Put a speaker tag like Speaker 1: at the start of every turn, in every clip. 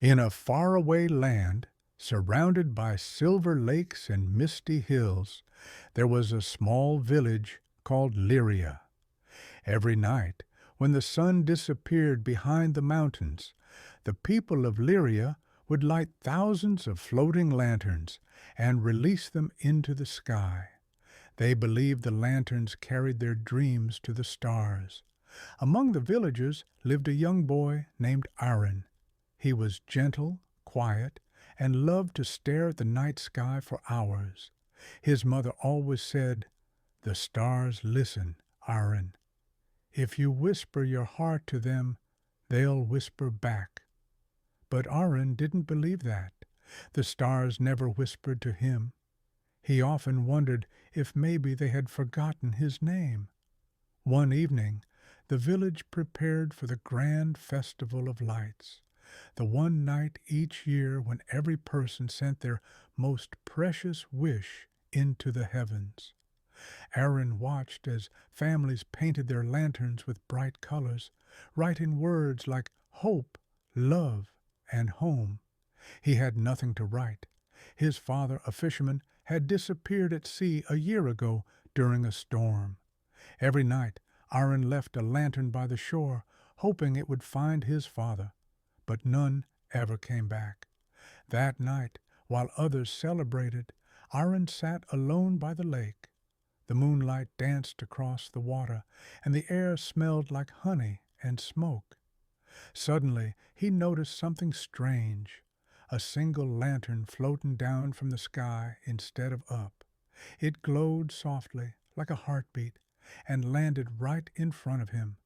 Speaker 1: In a faraway land, surrounded by silver lakes and misty hills, there was a small village called Lyria. Every night, when the sun disappeared behind the mountains, the people of Lyria would light thousands of floating lanterns and release them into the sky. They believed the lanterns carried their dreams to the stars. Among the villagers lived a young boy named Arin. He was gentle, quiet, and loved to stare at the night sky for hours. His mother always said, "The stars listen, Arin. If you whisper your heart to them, they'll whisper back." But Arin didn't believe that. The stars never whispered to him. He often wondered if maybe they had forgotten his name. One evening, the village prepared for the grand festival of lights, the one night each year when every person sent their most precious wish into the heavens. Arin watched as families painted their lanterns with bright colors, writing words like hope, love, and home. He had nothing to write. His father, a fisherman, had disappeared at sea a year ago during a storm. Every night, Arin left a lantern by the shore, hoping it would find his father, but none ever came back. That night, while others celebrated, Arin sat alone by the lake. The moonlight danced across the water, and the air smelled like honey and smoke. Suddenly, he noticed something strange, a single lantern floating down from the sky instead of up. It glowed softly, like a heartbeat, and landed right in front of him.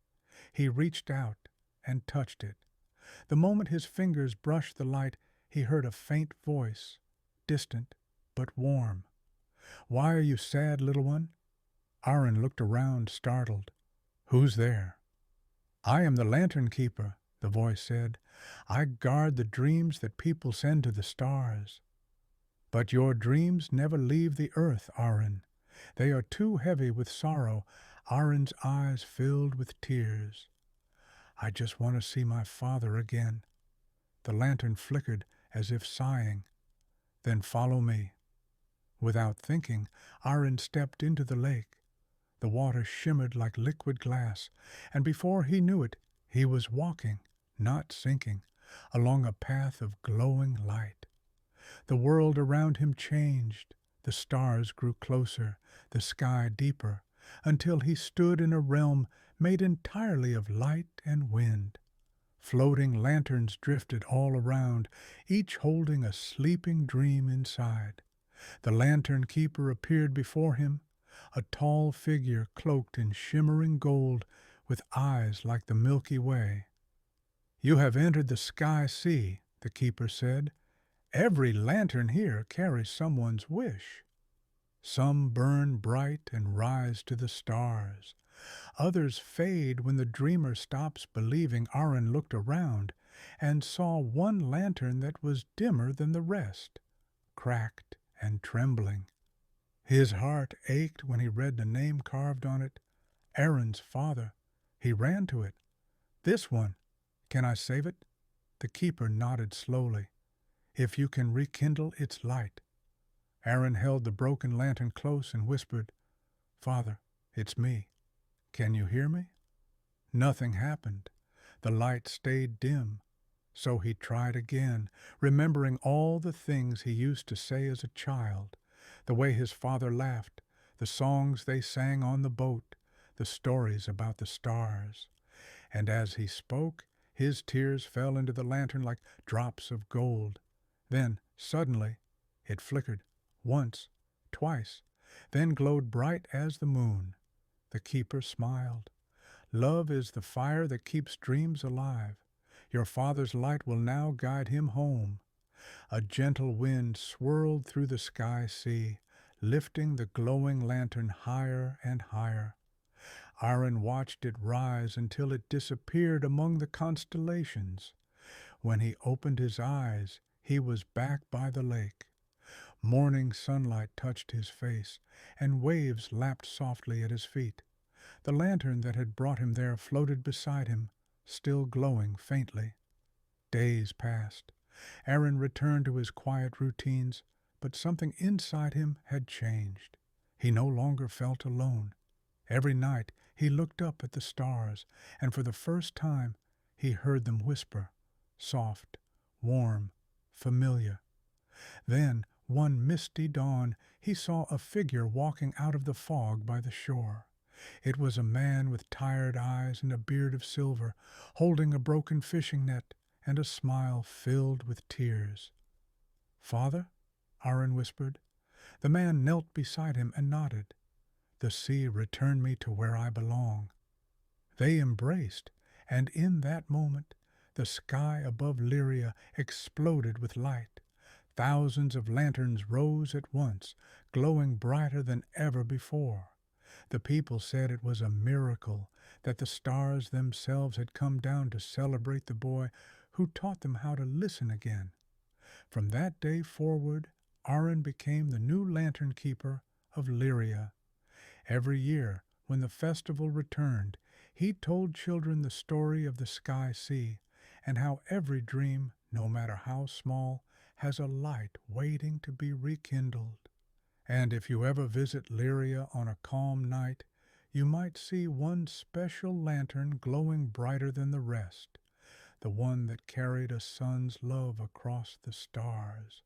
Speaker 1: He reached out and touched it. The moment his fingers brushed the light, he heard a faint voice, distant but warm. "Why are you sad, little one?" Arin looked around, startled. "Who's there?" "I am the lantern keeper," the voice said. "I guard the dreams that people send to the stars." "But your dreams never leave the earth, Arin. They are too heavy with sorrow." Arin's eyes filled with tears. "I just want to see my father again." The lantern flickered as if sighing. "Then follow me." Without thinking, Arin stepped into the lake. The water shimmered like liquid glass, and before he knew it, he was walking, not sinking, along a path of glowing light. The world around him changed. The stars grew closer, the sky deeper, until he stood in a realm made entirely of light and wind. Floating lanterns drifted all around, each holding a sleeping dream inside. The lantern keeper appeared before him, a tall figure cloaked in shimmering gold with eyes like the Milky Way. "You have entered the sky sea," the keeper said. "Every lantern here carries someone's wish. Some burn bright and rise to the stars. Others fade when the dreamer stops believing." Arin looked around and saw one lantern that was dimmer than the rest, cracked and trembling. His heart ached when he read the name carved on it, Arin's father. He ran to it. "This one. Can I save it?" The keeper nodded slowly. "If you can rekindle its light." Arin held the broken lantern close and whispered, "Father, it's me. Can you hear me?" Nothing happened. The light stayed dim. So he tried again, remembering all the things he used to say as a child, the way his father laughed, the songs they sang on the boat, the stories about the stars. And as he spoke, his tears fell into the lantern like drops of gold. Then, suddenly, it flickered, once, twice, then glowed bright as the moon. The keeper smiled. "Love is the fire that keeps dreams alive. Your father's light will now guide him home." A gentle wind swirled through the sky sea, lifting the glowing lantern higher and higher. Arin watched it rise until it disappeared among the constellations. When he opened his eyes, he was back by the lake. Morning sunlight touched his face, and waves lapped softly at his feet. The lantern that had brought him there floated beside him, still glowing faintly. Days passed. Arin returned to his quiet routines, but something inside him had changed. He no longer felt alone. Every night he looked up at the stars, and for the first time he heard them whisper, soft, warm, familiar. Then, one misty dawn, he saw a figure walking out of the fog by the shore. It was a man with tired eyes and a beard of silver, holding a broken fishing net and a smile filled with tears. "Father?" Arin whispered. The man knelt beside him and nodded. "The sea returned me to where I belong." They embraced, and in that moment the sky above Lyria exploded with light. Thousands of lanterns rose at once, glowing brighter than ever before. The people said it was a miracle, that the stars themselves had come down to celebrate the boy who taught them how to listen again. From that day forward, Arin became the new lantern keeper of Lyria. Every year, when the festival returned, he told children the story of the sky sea, and how every dream, no matter how small, has a light waiting to be rekindled. And if you ever visit Lyria on a calm night, you might see one special lantern glowing brighter than the rest, the one that carried a son's love across the stars.